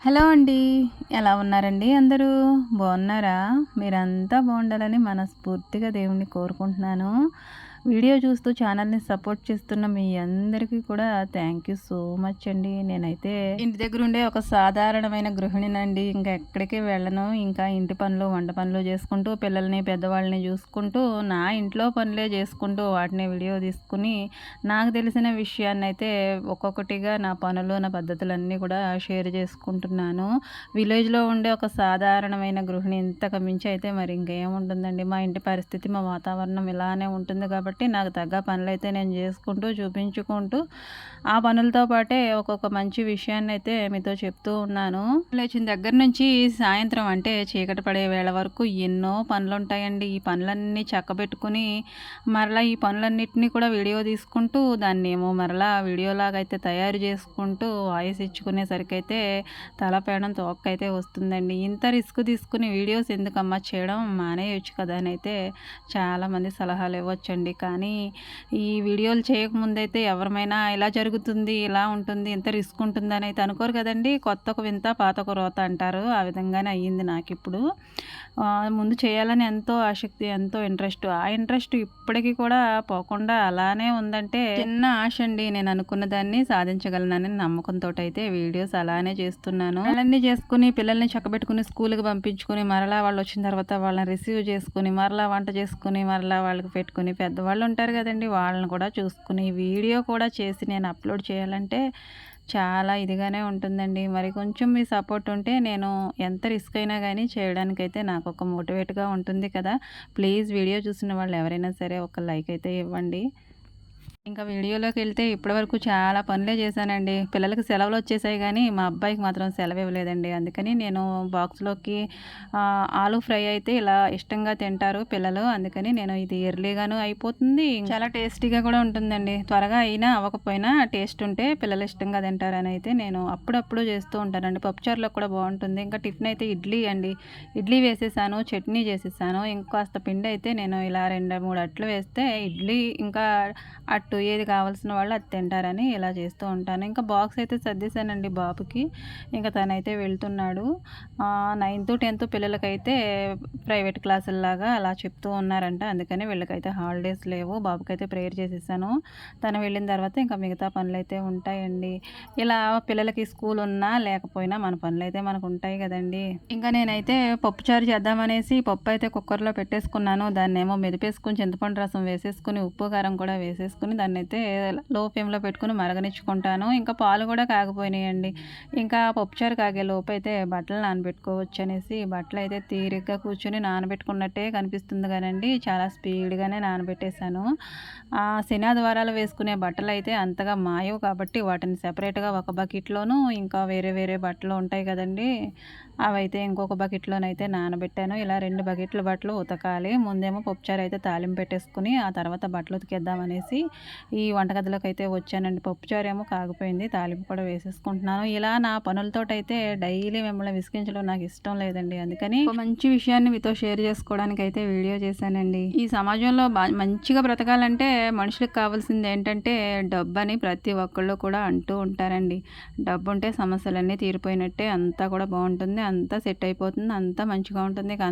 Hello అండి. ఎలా ఉన్నారండి అందరూ? బాగున్నారా? మీరంతా బాగుండాలని మనస్ఫూర్తిగా దేవుడిని కోరుకుంటున్నాను. వీడియో చూస్తూ ఛానల్‌ని సపోర్ట్ చేస్తున్న మీ అందరికీ కూడా థ్యాంక్ యూ సో మచ్ అండి. నేనైతే ఇంటి దగ్గరుండే ఒక సాధారణమైన గృహిణినండి. ఇంకా ఎక్కడికి వెళ్ళను. ఇంకా ఇంటి పనులు, వంట పనులు చేసుకుంటూ, పిల్లల్ని, పెద్దవాళ్ళని చూసుకుంటూ, నా ఇంట్లో పనులే చేసుకుంటూ, వాటిని వీడియో తీసుకుని, నాకు తెలిసిన విషయాన్నయితే ఒక్కొక్కటిగా నా పనులు, నా పద్ధతులన్నీ కూడా షేర్ చేసుకుంటున్నాను. విలేజ్‌లో ఉండే ఒక సాధారణమైన గృహిణి ఇంతకు మించి అయితే మరి ఇంకేముంటుందండి. మా ఇంటి పరిస్థితి, మా వాతావరణం ఇలానే ఉంటుంది కాబట్టి నాకు తగ్గ పనులైతే నేను చేసుకుంటూ, చూపించుకుంటూ, ఆ పనులతో పాటే ఒక్కొక్క మంచి విషయాన్నయితే మీతో చెప్తూ ఉన్నాను. లేచిన దగ్గర నుంచి సాయంత్రం అంటే చీకటి పడే వేళ వరకు ఎన్నో పనులుంటాయండి. ఈ పనులన్నీ చక్కబెట్టుకుని, మరలా ఈ పనులన్నిటిని కూడా వీడియో తీసుకుంటూ, దాన్నేమో మరలా వీడియోలాగా అయితే తయారు చేసుకుంటూ, వాయిస్ ఇచ్చుకునేసరికైతే తలపేడం తోకైతే వస్తుందండి. ఇంత రిస్క్ తీసుకుని వీడియోస్ ఎందుకమ్మా చేయడం, మానేయొచ్చు కదా అని అయితే చాలామంది సలహాలు ఇవ్వచ్చండి. కానీ ఈ వీడియోలు చేయకముందైతే ఎవరమైనా ఇలా జరుగుతుంది, ఇలా ఉంటుంది, ఇంత రిస్క్ ఉంటుందని అయితే అనుకోరు కదండీ. కొత్తకు వింత పాతకు రోత అంటారు. ఆ విధంగానే అయ్యింది నాకిప్పుడు. ముందు చేయాలని ఎంతో ఆసక్తి, ఎంతో ఇంట్రెస్ట్. ఆ ఇంట్రెస్ట్ ఇప్పటికి కూడా పోకుండా అలానే ఉందంటే చిన్న ఆశ అండి. నేను అనుకున్న దాన్ని సాధించగలనని నమ్మకంతోటైతే వీడియోస్ అలానే చేస్తున్నాను. పనులన్నీ చేసుకుని, పిల్లల్ని చక్కబెట్టుకుని, స్కూల్‌కి పంపించుకొని, మరలా వాళ్ళొచ్చిన తర్వాత వాళ్ళని రిసీవ్ చేసుకొని, మరలా వంట చేసుకొని, మరలా వాళ్ళకి పెట్టుకొని, పెద్దవాళ్ళు ఉంటారు కదండీ! వాళ్ళని కూడా చూసుకుని, వీడియో కూడా చేసి నేను అప్‌లోడ్ చేయాలంటే చాలా ఇదిగానే ఉంటుందండి. మరి కొంచెం మీ సపోర్ట్ ఉంటే నేను ఎంత రిస్క్ అయినా గానీ చేయడానికైతే నాకొక మోటివేట్‌గా ఉంటుంది కదా! ప్లీజ్ వీడియో చూసిన వాళ్ళు ఎవరైనా సరే ఒక లైక్ అయితే ఇవ్వండి. ఇంకా వీడియోలోకెళ్తే ఇప్పటివరకు చాలా పనులే చేశానండి. పిల్లలకి సెలవులొచ్చేసాయి గానీ, మా అబ్బాయికి మాత్రం సెలవివ్వలేదండి. అందుకని నేను బాక్స్‌లోకి ఆలు ఫ్రై అయితే ఇలా ఇష్టంగా తింటారు పిల్లలు. అందుకని నేను ఇది ఎర్లీగాను అయిపోతుంది. చాలా టేస్టీగా కూడా ఉంటుందండి. త్వరగా అయినా అవ్వకపోయినా టేస్ట్ ఉంటే పిల్లలు ఇష్టంగా తింటారని అయితే నేను అప్పుడప్పుడు చేస్తూ ఉంటానండి. పప్పుచారులోకి కూడా బావుంటుంది. ఇంకా టిఫిన్ అయితే ఇడ్లీ అండి. ఇడ్లీ వేసేసాను, చట్నీ చేసేసాను. ఇంకాస్త పిండయితే నేను ఇలా 2, 3 అట్లు వేస్తే ఇడ్లీ ఇంకా అట్టు ఏది కావాల్సిన వాళ్ళు అది తింటారని ఇలా చేస్తూ ఉంటాను. ఇంకా బాక్స్ అయితే సర్దేశానండి బాబుకి. ఇంకా తనైతే వెళ్తున్నాడు. 9థ్, 10థ్ పిల్లలకైతే ప్రైవేట్ క్లాసుల్లాగా అలా చెప్తూ ఉన్నారంట. అందుకని వీళ్ళకైతే హాలిడేస్ లేవు. బాబుకైతే ప్రేయర్ చేసేసాను. తను వెళ్ళిన తర్వాత ఇంకా మిగతా పనులైతే ఉంటాయండి. ఇలా పిల్లలకి స్కూల్ ఉన్నా లేకపోయినా మన పనులైతే మనకు ఉంటాయి కదండీ. ఇంకా నేనైతే పప్పుచారు చేద్దామనేసి పప్పు అయితే కుక్కర్‌లో పెట్టేసుకున్నాను. దాన్నేమో మెదిపేసుకొని చింతపండు రసం వేసేసుకొని, ఉప్పు, కారం కూడా వేసేసుకొని దాన్నైతే లో ఫ్లేమ్‌లో పెట్టుకొని మరగనిచ్చుకుంటాను. ఇంకా పాలు కూడా కాగిపోయినాయండి. ఇంకా పప్పుచారు కాగే లోపైతే బట్టలు నానబెట్టుకోవచ్చనేసి బట్టలైతే తీరిగ్గా కూర్చొని నానబెట్టుకున్నట్టే కనిపిస్తుంది గానండి, చాలా స్పీడ్‌గానే నానబెట్టేశాను. శనాద్వారాలు వేసుకునే బట్టలైతే అంతగా మాయవు కాబట్టి వాటిని సెపరేట్‌గా ఒక బకెట్‌లోను, ఇంకా వేరే వేరే బట్టలు ఉంటాయి కదండీ! అవైతే ఇంకొక బకెట్‌లోనైతే నానబెట్టాను. ఇలా 2 బకెట్ల బట్టలు ఉతకాలి. ముందేమో పప్పుచారు అయితే తాలింపు పెట్టేసుకొని, ఆ తర్వాత బట్టలు ఉతికేద్దామనేసి ఈ వంటగదిలోకైతే వచ్చానండి. పప్పుచారేమో కాగిపోయింది. తాలింపు కూడా వేసేసుకుంటున్నాను. ఇలా నా పనులతోటైతే డైలీ మిమ్మల్ని విసిగించడం నాకు ఇష్టం లేదండి. అందుకని ఒక మంచి విషయాన్ని మీతో షేర్ చేసుకోవడానికైతే వీడియో చేశానండి. ఈ సమాజంలో మంచిగా బ్రతకాలంటే మనుషులకు కావాల్సింది ఏంటంటే డబ్బని ప్రతి ఒక్కళ్ళు కూడా అంటూ ఉంటారండి. డబ్బుంటే సమస్యలన్నీ తీరిపోయినట్టే, అంతా కూడా బావుంటుంది, అంతా సెట్ అయిపోతుంది, అంతా మంచిగా ఉంటుంది, ఇక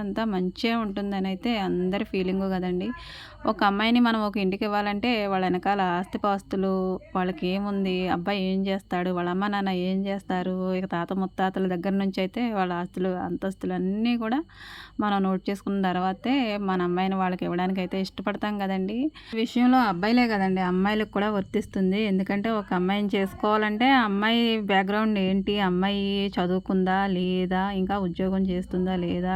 అంతా మంచే ఉంటుందనైతే అందరి ఫీలింగు కదండీ. ఒక అమ్మాయిని మనం ఒక ఇంటికి ఇవ్వాలంటే వాళ్ళ వెనకాల ఆస్తిపాస్తులు, వాళ్ళకేముంది, అబ్బాయి ఏం చేస్తాడు, వాళ్ళ అమ్మ నాన్న ఏం చేస్తారు, ఇక తాత ముత్తాతల దగ్గర నుంచి అయితే వాళ్ళ ఆస్తులు, అంతస్తులు అన్నీ కూడా మనం నోట్ చేసుకున్న తర్వాతే మన అమ్మాయిని వాళ్ళకి ఇవ్వడానికైతే ఇష్టపడతాం కదండీ. ఈ విషయంలో అబ్బాయిలే కదండీ, అమ్మాయిలకు కూడా వర్తిస్తుంది. ఎందుకంటే ఒక అమ్మాయిని చేసుకోవాలంటే ఆ అమ్మాయి బ్యాక్‌గ్రౌండ్ ఏంటి, అమ్మాయి చదువుకుందా లేదా, ఇంకా ఉద్యోగం చేస్తుందా లేదా,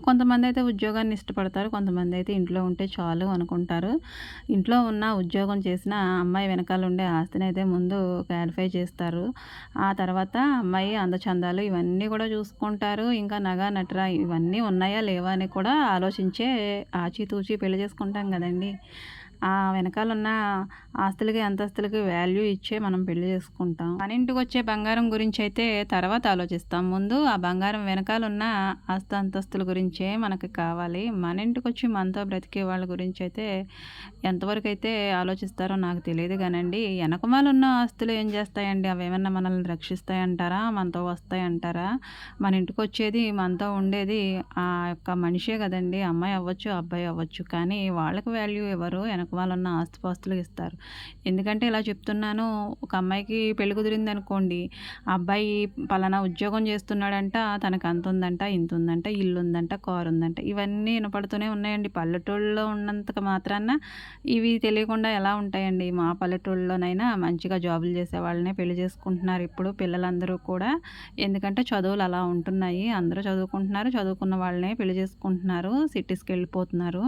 కొంతమందయితే ఉద్యోగాన్ని ఇష్టపడతారు. కొంతమందయితే ఇంట్లో ఉంటే చాలు అనుకుంటారు. ఇంట్లో ఉన్న ఉద్యోగం చేసిన అమ్మాయి వెనకాల ఉండే ఆస్తినైతే ముందు క్లారిఫై చేస్తారు. ఆ తర్వాత అమ్మాయి అందచందాలు ఇవన్నీ కూడా చూసుకుంటారు. ఇంకా నగ నట్ర ఇవన్నీ ఉన్నాయా లేవా అని కూడా ఆలోచించే ఆచితూచి పెళ్లి చేసుకుంటాం కదండీ. ఆ వెనకాలన్న ఆస్తులకి, అంతస్తులకి వాల్యూ ఇచ్చే మనం పెళ్లి చేసుకుంటాం. మన ఇంటికొచ్చే బంగారం గురించయితే తర్వాత ఆలోచిస్తాం. ముందు ఆ బంగారం వెనకాలన్న ఆస్తి, అంతస్తుల గురించే మనకి కావాలి. మన ఇంటికొచ్చి మనతో బ్రతికే వాళ్ళ గురించయితే ఎంతవరకైతే ఆలోచిస్తారో నాకు తెలీదు గానండి. ఎనకమాలున్న ఆస్తులు ఏం చేస్తాయండి? అవేమన్నా మనల్ని రక్షిస్తాయంటారా? మనతో వస్తాయంటారా? మన ఇంటికొచ్చేది, మనతో ఉండేది ఆ యొక్క మనిషే గదండీ! అమ్మాయి అవ్వచ్చు, అబ్బాయి అవ్వచ్చు. కానీ వాళ్ళకి వాల్యూ ఇవ్వరు. ఎనకమాలున్న ఆస్తిపాస్తులకు ఇస్తారు. ఎందుకంటే ఇలా చెప్తున్నాను, ఒక అమ్మాయికి పెళ్లి కుదిరిందనుకోండి, ఆ అబ్బాయి పలానా ఉద్యోగం చేస్తున్నాడంట, తనకు అంతుందంట, ఇంతుందంట, ఇల్లుందంట, కారుందంట. ఇవన్నీ వినపడుతూనే ఉన్నాయండి. పల్లెటూళ్ళలో ఉన్నంత మాత్రాన ఇవి తెలియకుండా ఎలా ఉంటాయండి? మా పల్లెటూళ్ళలోనైనా మంచిగా జాబులు చేసే వాళ్ళనే పెళ్లి చేసుకుంటున్నారు ఇప్పుడు పిల్లలందరూ కూడా. ఎందుకంటే చదువులు అలా ఉంటున్నాయి. అందరూ చదువుకుంటున్నారు. చదువుకున్న వాళ్ళనే పెళ్లి చేసుకుంటున్నారు. సిటీస్‌కెళ్ళిపోతున్నారు.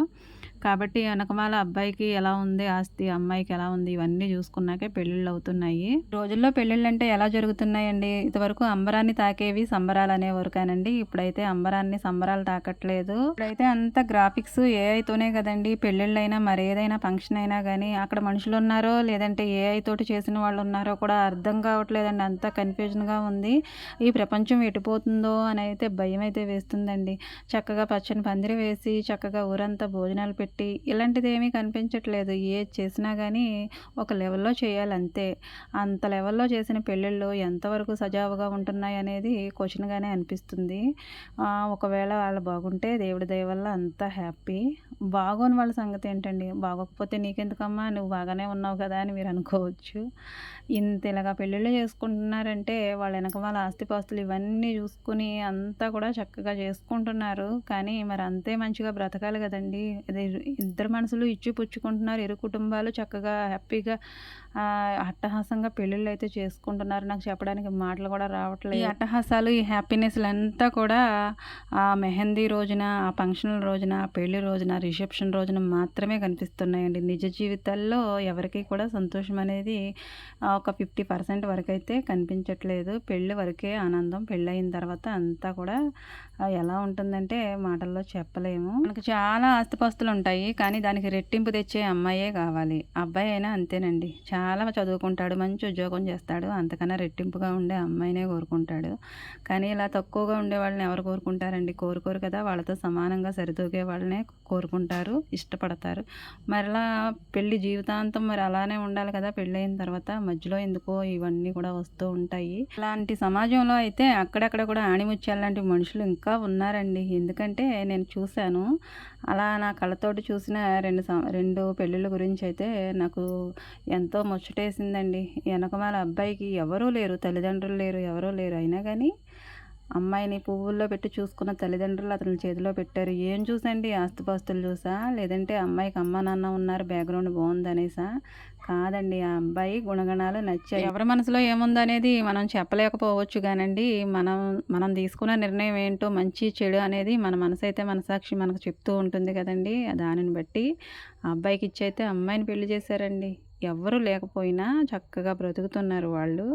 కాబట్టి ఎనకమాల అబ్బాయికి ఎలా ఉంది ఆస్తి, అమ్మాయికి ఎలా ఉంది, ఇవన్నీ చూసుకున్నాకే పెళ్ళిళ్ళు అవుతున్నాయి. ఈ రోజుల్లో పెళ్ళిళ్ళంటే ఎలా జరుగుతున్నాయండి? ఇంతవరకు అంబరాన్ని తాకేవి సంబరాలు అనేవారు కానండి. ఇప్పుడైతే అంబరాన్ని సంబరాలు తాకట్లేదు. ఇప్పుడైతే అంత గ్రాఫిక్స్ ఏఐతోనే కదండి పెళ్ళిళ్ళైనా మరేదైనా ఫంక్షన్ అయినా కానీ అక్కడ మనుషులు ఉన్నారో లేదంటే ఏఐ తోటి చేసిన వాళ్ళు ఉన్నారో కూడా అర్థం కావట్లేదండి. అంతా కన్ఫ్యూజన్గా ఉంది. ఈ ప్రపంచం ఎటుపోతుందో అని అయితే భయం అయితే వేస్తుందండి. చక్కగా పచ్చని పందిరి వేసి చక్కగా ఊరంతా భోజనాలు పెట్టి ఇలాంటిది ఏమీ కనిపించట్లేదు. ఏది చేసినా కానీ ఒక లెవెల్లో చేయాలి అంతే. అంత లెవెల్లో చేసిన పెళ్ళిళ్ళు ఎంతవరకు సజావుగా ఉంటున్నాయి అనేది క్వశ్చన్గానే అనిపిస్తుంది. ఒకవేళ వాళ్ళు బాగుంటే దేవుడి దయ వల్ల అంతా హ్యాపీ. బాగోని వాళ్ళ సంగతి ఏంటండి? బాగోకపోతే నీకెందుకమ్మా, నువ్వు బాగానే ఉన్నావు కదా అని మీరు అనుకోవచ్చు. ఇంత ఇలాగా పెళ్ళిళ్ళు చేసుకుంటున్నారంటే వాళ్ళ వెనకమాల ఆస్తిపాస్తులు ఇవన్నీ చూసుకుని అంతా కూడా చక్కగా చేసుకుంటున్నారు. కానీ మరి అంతే మంచిగా బ్రతకాలి కదండి. ఇది ఇద్దరు మనసులు ఇచ్చి పుచ్చుకుంటున్నారు. ఇరు కుటుంబాలు చక్కగా హ్యాపీగా అట్టహాసంగా పెళ్ళిళ్ళు అయితే చేసుకుంటున్నారు. నాకు చెప్పడానికి మాటలు కూడా రావట్లేదు. ఈ అట్టహాసాలు, ఈ హ్యాపీనెస్లంతా కూడా ఆ మెహందీ రోజున, ఆ ఫంక్షన్ల రోజున, ఆ పెళ్లి రోజున, రిసెప్షన్ రోజున మాత్రమే కనిపిస్తున్నాయండి. నిజ జీవితాల్లో ఎవరికీ కూడా సంతోషం అనేది ఒక 50% వరకైతే కనిపించట్లేదు. పెళ్ళి వరకే ఆనందం. పెళ్ళయిన తర్వాత అంతా కూడా ఎలా ఉంటుందంటే మాటల్లో చెప్పలేము. మనకు చాలా ఆస్తిపాస్తులు ఉంటాయి. కానీ దానికి రెట్టింపు తెచ్చే అమ్మాయే కావాలి. అబ్బాయి అయినా అంతేనండి. చాలా చదువుకుంటాడు, మంచి ఉద్యోగం చేస్తాడు. అంతకన్నా రెట్టింపుగా ఉండే అమ్మాయినే కోరుకుంటాడు. కానీ ఇలా తక్కువగా ఉండే వాళ్ళని ఎవరు కోరుకుంటారండి? కోరుకోరు కదా! వాళ్ళతో సమానంగా సరితూగే వాళ్ళనే కోరుకుంటారు, ఇష్టపడతారు. మరలా పెళ్లి జీవితాంతం మరి అలానే ఉండాలి కదా! పెళ్ళయిన తర్వాత మధ్యలో ఎందుకో ఇవన్నీ కూడా వస్తూ ఉంటాయి. ఇలాంటి సమాజంలో అయితే అక్కడక్కడ కూడా ఆణిముత్యాలు లాంటి మనుషులు ఇంకా ఉన్నారండి. ఎందుకంటే నేను చూశాను. అలా నా కళ్ళతోటి చూసిన 2 పెళ్ళిళ్ళ గురించి అయితే నాకు ఎంతో ముచ్చటేసిందండి. వెనకమాల అబ్బాయికి ఎవరూ లేరు, తల్లిదండ్రులు లేరు, ఎవరూ లేరు. అయినా కానీ అమ్మాయిని పువ్వుల్లో పెట్టి చూసుకున్న తల్లిదండ్రులు అతని చేతిలో పెట్టారు. ఏం చూసండి? ఆస్తిపాస్తులు చూసా? లేదంటే అమ్మాయికి అమ్మ నాన్న ఉన్నారు, బ్యాక్గ్రౌండ్ బాగుందనేసా? కాదండి. ఆ అబ్బాయి గుణగణాలు నచ్చాయి. ఎవరి మనసులో ఏముందనేది మనం చెప్పలేకపోవచ్చు కానండి, మనం మనం తీసుకున్న నిర్ణయం ఏంటో మంచి చెడు అనేది మన మనసైతే మనసాక్షి మనకు చెప్తూ ఉంటుంది కదండి. దానిని బట్టి ఆ అబ్బాయికి ఇచ్చైతే అమ్మాయిని పెళ్లి చేశారండి. ఎవ్వరు లేకపోయినా చక్కగా బ్రతుకుతున్నారు వాళ్ళు.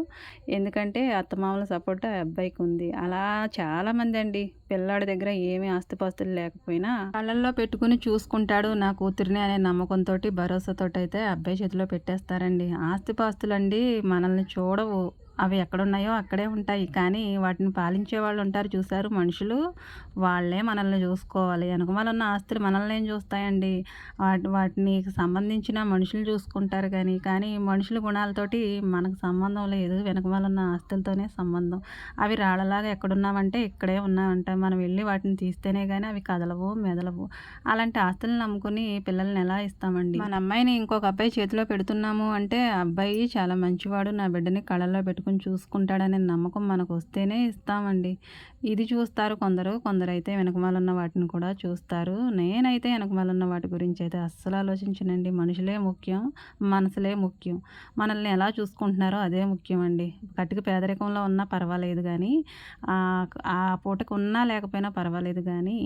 ఎందుకంటే అత్తమామల సపోర్ట్ ఆ అబ్బాయికి ఉంది. అలా చాలామంది అండి, పిల్లాడి దగ్గర ఏమీ ఆస్తిపాస్తులు లేకపోయినా కళ్ళల్లో పెట్టుకుని చూసుకుంటాడు నా కూతురిని అనే నమ్మకంతోటి, భరోసాతోటైతే అబ్బాయి చేతిలో పెట్టేస్తారండి. ఆస్తిపాస్తులండి మనల్ని చూడవు. అవి ఎక్కడున్నాయో అక్కడే ఉంటాయి. కానీ వాటిని పాలించే వాళ్ళు ఉంటారు చూసారు మనుషులు, వాళ్ళే మనల్ని చూసుకోవాలి. వెనకమాలున్న ఆస్తులు మనల్ని ఏం చూస్తాయండి? వాటిని సంబంధించిన మనుషులు చూసుకుంటారు కానీ మనుషుల గుణాలతోటి మనకు సంబంధం లేదు. వెనకమాలున్న ఆస్తులతోనే సంబంధం. అవి రాళ్ళలాగా ఎక్కడున్నామంటే ఇక్కడే ఉన్నామంట. మనం వెళ్ళి వాటిని తీస్తేనే కానీ అవి కదలవు, మెదలవు. అలాంటి ఆస్తులను నమ్ముకుని పిల్లల్ని ఎలా ఇస్తామండి? మన అమ్మాయిని ఇంకొక అబ్బాయి చేతిలో పెడుతున్నాము అంటే అబ్బాయి చాలా మంచివాడు, నా బిడ్డని కళ్ళల్లో పెట్టుకుని చూసుకుంటాడనే నమ్మకం మనకు వస్తేనే ఇస్తామండి. ఇది చూస్తారు కొందరు. కొందరైతే వెనకమాలున్న వాటిని కూడా చూస్తారు. నేనైతే వెనకమాలున్న వాటి గురించి అయితే అస్సలు ఆలోచించనండి. మనుషులే ముఖ్యం, మనసులే ముఖ్యం. మనల్ని ఎలా చూసుకుంటున్నారో అదే ముఖ్యం అండి. కటిక పేదరికంలో ఉన్నా పర్వాలేదు కానీ, ఆ పూటకు ఉన్నా లేకపోయినా పర్వాలేదు కానీ,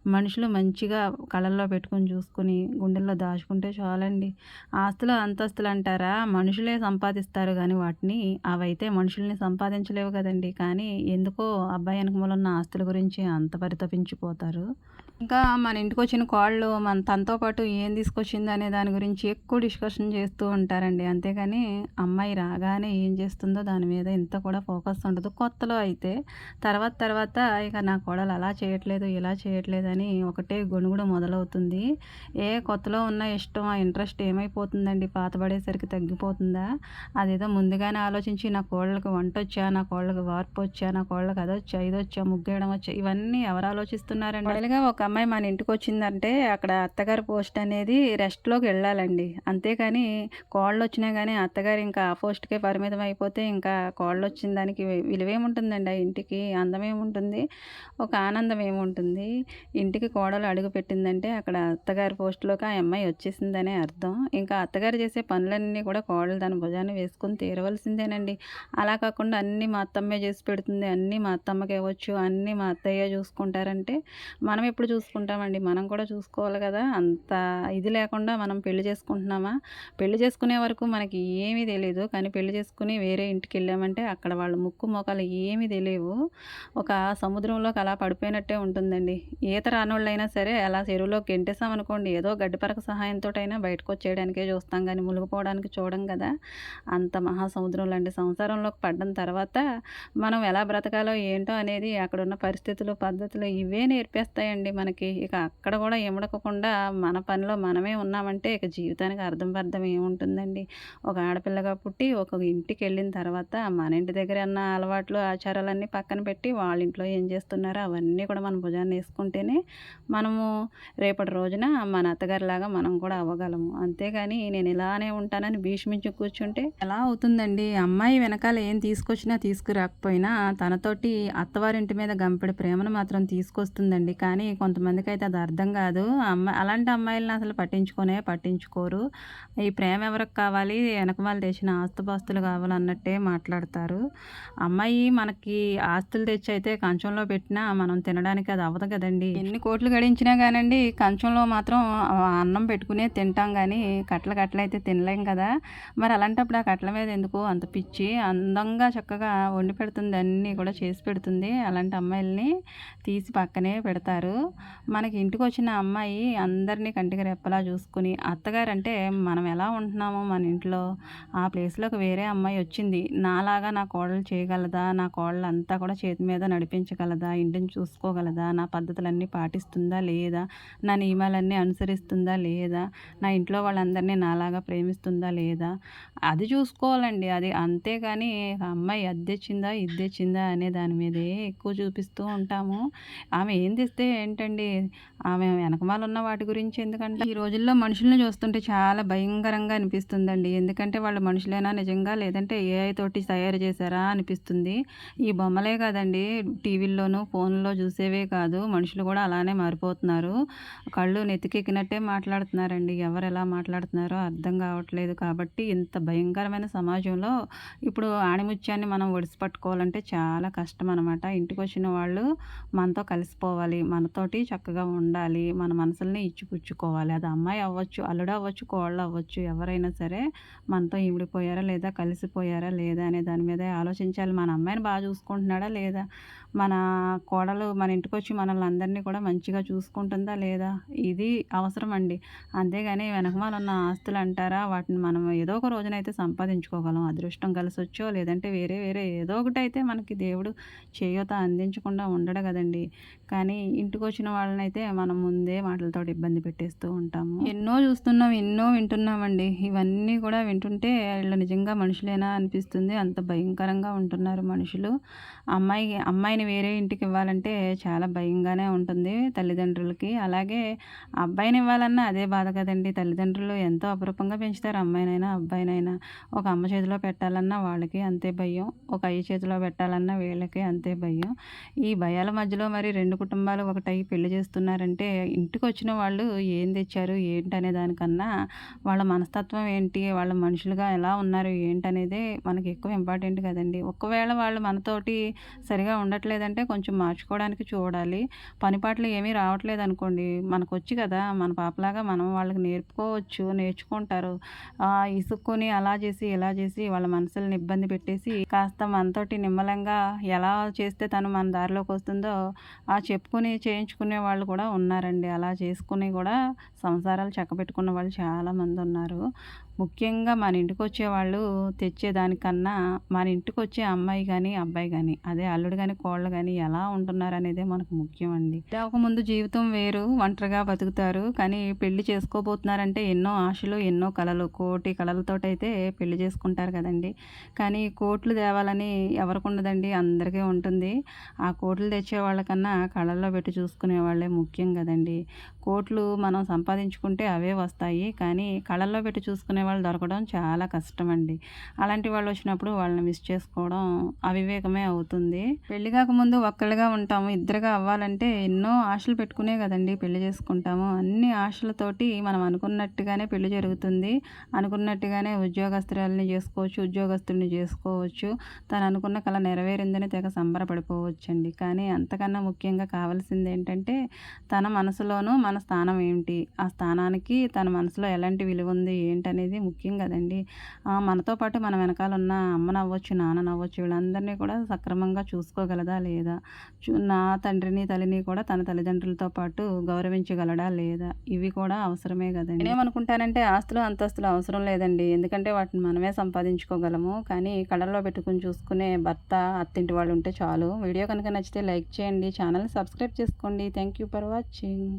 మనుషులు మంచిగా కళ్ళల్లో పెట్టుకొని చూసుకుని గుండెల్లో దాచుకుంటే చాలండి. ఆస్తులు అంతస్తులు అంటారా? మనుషులే సంపాదిస్తారు కానీ వాటిని, అవైతే మనుషుల్ని సంపాదించలేవు కదండీ! కానీ ఎందుకో అబ్బాయి వెనకమాల ఉన్న ఆస్తుల గురించి అంత పరితపించిపోతారు. ఇంకా మన ఇంటికొచ్చిన కోడలు తనతో పాటు ఏం తీసుకొచ్చిందనే దాని గురించి ఎక్కువ డిస్కషన్ చేస్తూ ఉంటారండి. అంతేగాని అమ్మాయి రాగానే ఏం చేస్తుందో దాని మీద ఇంత కూడా ఫోకస్ ఉండదు. కొత్తలో అయితే తర్వాత ఇక నా కోడలు అలా చేయట్లేదు, ఇలా చేయట్లేదు అని ఒకటే గొణుగుడు మొదలవుతుంది. కొత్తలో ఉన్న ఇష్టం, ఆ ఇంట్రెస్ట్ ఏమైపోతుందండి? పాతబడేసరికి తగ్గిపోతుందా? అదేదో ముందుగానే ఆలోచించి నా కోడలికి వంటొచ్చా, నా కోడలికి వార్పొచ్చా, నా కోడలికి అదొచ్చా, ఇదొచ్చా, ముగ్గేయడం వచ్చా, ఇవన్నీ ఎవరు ఆలోచిస్తున్నారండి? మొదలుగా ఒక అమ్మాయి మన ఇంటికొచ్చిందంటే అక్కడ అత్తగారి పోస్ట్ అనేది రెస్ట్‌లోకి వెళ్ళాలండి. అంతేగాని కోడలొచ్చినా గానీ అత్తగారు ఇంకా ఆ పోస్ట్‌కే పరిమితం అయిపోతే ఇంకా కోడలొచ్చిన దానికి విలువేముంటుందండి? ఆ ఇంటికి అందమేముంటుంది? ఒక ఆనందం ఏముంటుంది? ఇంటికి కోడలు అడుగుపెట్టిందంటే అక్కడ అత్తగారి పోస్ట్‌లోకి ఆ అమ్మాయి వచ్చేసిందనే అర్థం. ఇంకా అత్తగారు చేసే పనులన్నీ కూడా కోడలు తన భుజాన వేసుకొని తీరవలసిందేనండి. అలా కాకుండా అన్నీ మా అత్తమ్మే చేసి పెడుతుంది, అన్నీ మా అత్తమ్మకే వచ్చు, అన్నీ మా అత్తయ్యే చూసుకుంటారంటే మనం ఎప్పుడు చూసుకుంటామండి? మనం కూడా చూసుకోవాలి కదా! అంత ఇది లేకుండా మనం పెళ్లి చేసుకుంటున్నామా? పెళ్లి చేసుకునే వరకు మనకి ఏమీ తెలీదు. కానీ పెళ్లి చేసుకొని వేరే ఇంటికెళ్ళామంటే అక్కడ వాళ్ళ ముక్కు మొఖాలు ఏమీ తెలియవు. ఒక సముద్రంలోకి అలా పడిపోయినట్టే ఉంటుందండి. ఈత రానోళ్ళైనా సరే అలా చెరువులోకి గెంటేసామనుకోండి, ఏదో గడ్డిపరక సహాయంతోటైనా బయటకొచ్చేయడానికే చూస్తాం గానీ మునిగిపోవడానికి చూడం గదా! అంత మహాసముద్రం లాంటి సంసారంలోకి పడ్డం తర్వాత మనం ఎలా బ్రతకాలో ఏంటో అనేది అక్కడున్న పరిస్థితులు, పద్ధతులు ఇవే నేర్పేస్తాయండి మనకి. ఇక అక్కడ గూడా ఇమడకకుండా మన పనిలో మనమే ఉన్నామంటే ఇక జీవితానికి అర్థం పర్థం ఏముంటుందండి. ఒక ఆడపిల్లగా పుట్టి ఒక ఇంటికెళ్ళిన తర్వాత మన ఇంటి దగ్గర ఉన్న అలవాట్లు, ఆచారాలన్నీ పక్కన పెట్టి వాళ్ళ ఇంట్లో ఏం చేస్తున్నారో అవన్నీ కూడా మన భుజాన్నేసుకుంటేనే మనము రేపటి రోజున మన అత్తగారిలాగా మనం కూడా అవ్వగలము. అంతేగాని నేను ఇలానే ఉంటానని భీష్మించి కూర్చుంటే ఎలా అవుతుందండి? అమ్మాయి వెనకాల ఏం తీసుకొచ్చినా తీసుకురాకపోయినా తనతోటి అత్తవారింటి మీద గంపెడు ప్రేమను మాత్రం తీసుకొస్తుందండి. కానీ కొంతమందికైతే అది అర్థం కాదు. అలాంటి అమ్మాయిలని అసలు పట్టించుకోరు. ఈ ప్రేమ ఎవరికి కావాలి? వెనకమాల తెచ్చిన ఆస్తుపాస్తులు కావాలన్నట్టే మాట్లాడతారు. అమ్మాయి మనకి ఆస్తులు తెచ్చయితే కంచంలో పెట్టినా మనం తినడానికి అది అవ్వదు కదండీ! ఎన్ని కోట్లు గడించినా గానండి కంచంలో మాత్రం అన్నం పెట్టుకునే తింటాం గానీ కట్టలయితే తినలేం కదా! మరి అలాంటప్పుడు ఆ కట్టల మీద ఎందుకు అంత పిచ్చి? అందంగా చక్కగా వండి పెడుతుంది, అన్నీ కూడా చేసి పెడుతుంది. అలాంటి అమ్మాయిల్ని తీసి పక్కనే పెడతారు. మనకి ఇంటికొచ్చిన అమ్మాయి అందరినీ కంటికి రెప్పలా చూసుకుని, అత్తగారంటే మనం ఎలా ఉంటున్నామో మన ఇంట్లో ఆ ప్లేస్‌లోకి వేరే అమ్మాయి వచ్చింది. నాలాగా నా కోడలు చేయగలదా? నా కోడలంతా కూడా చేతి మీద నడిపించగలదా? ఇంటిని చూసుకోగలదా? నా పద్ధతులన్నీ పాటిస్తుందా? లేదా? నా నియమాలన్నీ అనుసరిస్తుందా? లేదా? నా ఇంట్లో వాళ్ళందరినీ నాలాగా ప్రేమిస్తుందా? లేదా? అది చూసుకోవాలండి. అది అంతేగాని అమ్మాయి అద్దెచ్చిందా? ఇద్దెచ్చిందా? అనే దాని మీదే ఎక్కువ చూపిస్తూ ఉంటాము. ఆమె ఏం తెస్తే ఏంటండి? ఆమె వెనకమాల ఉన్న వాటి గురించి ఎందుకంటే ఈ రోజుల్లో మనుషుల్ని చూస్తుంటే చాలా భయంకరంగా అనిపిస్తుందండి. ఎందుకంటే వాళ్ళు మనుషులేనా నిజంగా? లేదంటే ఏఐ తోటి తయారు చేశారా అనిపిస్తుంది. ఈ బొమ్మలే కాదండి టీవీల్లోనూ, ఫోన్‌లో చూసేవే కాదు మనుషులు కూడా అలానే మారిపోతున్నారు. కళ్ళు నెత్తికెక్కినట్టే మాట్లాడుతున్నారండి. ఎవరెలా మాట్లాడుతున్నారో అర్థం కావట్లేదు. కాబట్టి ఇంత భయంకరమైన సమాజంలో ఇప్పుడు ఆణిముత్యాన్ని మనం ఒడిసి పట్టుకోవాలంటే చాలా కష్టం అనమాట. ఇంటికొచ్చిన వాళ్ళు మనతో కలిసిపోవాలి. మనతోటి చక్కగా ఉండాలి. మన మనసుల్ని ఇచ్చిపుచ్చుకోవాలి. అది అమ్మాయి అవ్వచ్చు, అల్లుడు అవ్వచ్చు, కోడలు అవ్వచ్చు. ఎవరైనా సరే మనతో ఇమిడిపోయారా లేదా? కలిసిపోయారా లేదా? అనే దాని మీదే ఆలోచించాలి. మన అమ్మాయిని బాగా చూసుకుంటున్నాడా లేదా? మన కోడలు మన ఇంటికొచ్చి మనల్ని అందరినీ కూడా మంచిగా చూసుకుంటుందా లేదా? ఇది అవసరమండి. అంతేగాని వెనకమాల ఉన్న ఆస్తులు అంటారా? వాటిని మనం ఏదో ఒక రోజునైతే సంపాదించుకోగలం. అదృష్టం కలిసొచ్చో లేదంటే వేరే ఏదో ఒకటైతే మనకి దేవుడు చేయూత అందించకుండా ఉండడు గదండీ! కానీ ఇంటికొచ్చిన వాళ్ళనైతే మనం ముందే మాటలతోటి ఇబ్బంది పెట్టేస్తూ ఉంటాము. ఎన్నో చూస్తున్నాం, ఎన్నో వింటున్నామండి. ఇవన్నీ కూడా వింటుంటే ఈళ్ళు నిజంగా మనుషులేనా అనిపిస్తుంది. అంత భయంకరంగా ఉంటున్నారు మనుషులు. అమ్మాయిని వేరే ఇంటికివ్వాలంటే చాలా భయంగానే ఉంటుంది తల్లిదండ్రులకి. అలాగే అబ్బాయిని ఇవ్వాలన్నా అదే బాధ కదండీ! తల్లిదండ్రులు ఎంతో అపురూపంగా పెంచుతారు అమ్మాయినైనా, అబ్బాయినైనా. ఒక అమ్మ చేతిలో పెట్టాలన్నా వాళ్ళకి అంతే భయం. ఒక అయ్య చేతిలో పెట్టాలన్నా వీళ్ళకి అంతే భయం. ఈ భయాల మధ్యలో మరి 2 కుటుంబాలు ఒకటయ్యి పెళ్లి చేస్తున్నారంటే ఇంటికొచ్చిన వాళ్ళు ఏం తెచ్చారు? ఏంటనే దానికన్నా వాళ్ళ మనస్తత్వం ఏంటి? వాళ్ళు మనుషులుగా ఎలా ఉన్నారు? ఏంటనేదే మనకి ఎక్కువ ఇంపార్టెంట్ కదండీ! ఒకవేళ వాళ్ళు మనతోటి సరిగా ఉండట్లేదంటే కొంచెం మార్చుకోవడానికి చూడాలి. పనిపాట్లు ఏమీ రావట్లేదనుకోండి, మనకొచ్చు కదా! మన పాపలాగా మనం వాళ్ళకి నేర్పుకోవచ్చు, నేర్చుకుంటారు. ఇసుక్కొని అలా చేసి, ఇలా చేసి వాళ్ళ మనసుల్ని ఇబ్బంది ఇబ్బంది పెట్టేసి కాస్త మనతోటి నిమ్మలంగా ఎలా చేస్తే తను మన దారిలోకి వస్తుందో చెప్పుకొని చేయించుకునే వాళ్ళు కూడా ఉన్నారండి. అలా చేసుకుని కూడా సంసారాలు చక్కబెట్టుకున్న వాళ్ళు చాలామంది ఉన్నారు. ముఖ్యంగా మన ఇంటికొచ్చేవాళ్ళు తెచ్చేదానికన్నా మన ఇంటికొచ్చే అమ్మాయి గానీ, అబ్బాయి గానీ, అదే అల్లుడు గానీ, కోడలు గానీ ఎలా ఉంటున్నారనేదే మనకు ముఖ్యమండి. ముందు జీవితం వేరు, ఒంటరిగా బతుకుతారు. కానీ పెళ్లి చేసుకోబోతున్నారంటే ఎన్నో ఆశలు, ఎన్నో కలలు, కోటి కలలతోటైతే పెళ్లి చేసుకుంటారు కదండీ! కానీ కోట్లు తేవాలని ఎవరికుండదండి, అందరికీ ఉంటుంది. ఆ కోట్లు తెచ్చే వాళ్ళకన్నా కళ్ళల్లో పెట్టి చూసుకునే వాళ్ళే ముఖ్యం కదండీ! కోట్లు మనం సంపాదించుకుంటే అవే వస్తాయి. కానీ కళ్ళల్లో పెట్టి చూసుకునే వాళ్ళు దొరకడం చాలా కష్టమండి. అలాంటి వాళ్ళు వచ్చినప్పుడు వాళ్ళని మిస్ చేసుకోవడం అవివేకమే అవుతుంది. పెళ్లి కాకముందు ఒక్కళ్ళుగా ఉంటాము. ఇద్దరుగా అవ్వాలంటే ఎన్నో ఆశలు పెట్టుకునే కదండీ పెళ్లి చేసుకుంటాము. అన్ని ఆశలతోటి మనం అనుకున్నట్టుగానే పెళ్లి జరుగుతుంది. అనుకున్నట్టుగానే ఉద్యోగస్తురాలిని చేసుకోవచ్చు, ఉద్యోగస్తుడిని చేసుకోవచ్చు. తను అనుకున్న కల నెరవేరిందని తెగ సంబరపడిపోవచ్చండి. కానీ అంతకన్నా ముఖ్యంగా కావాల్సింది ఏంటంటే తన మనసులోనూ మన స్థానం ఏంటి, ఆ స్థానానికి తన మనసులో ఎలాంటి విలువ ఉంది ఏంటనేది ముఖ్యం కదండి. మనతో పాటు మన వెనకాల ఉన్న అమ్మనవ్వచ్చు, నాన్ననవ్వచ్చు, వీళ్ళందరినీ కూడా సక్రమంగా చూసుకోగలదా లేదా, నా తండ్రిని తల్లిని కూడా తన తల్లిదండ్రులతో పాటు గౌరవించగలడా లేదా, ఇవి కూడా అవసరమే కదండి. నేనేమనుకుంటానంటే ఆస్తులు అంతస్తులు అవసరం లేదండి, ఎందుకంటే వాటిని మనమే సంపాదించుకోగలము. కానీ కళ్ళల్లో పెట్టుకుని చూసుకునే భర్త, అత్తింటి వాళ్ళు ఉంటే చాలు. వీడియో కనుక నచ్చితే లైక్ చేయండి, ఛానల్ని సబ్స్క్రైబ్ చేసుకోండి. Thank you for watching.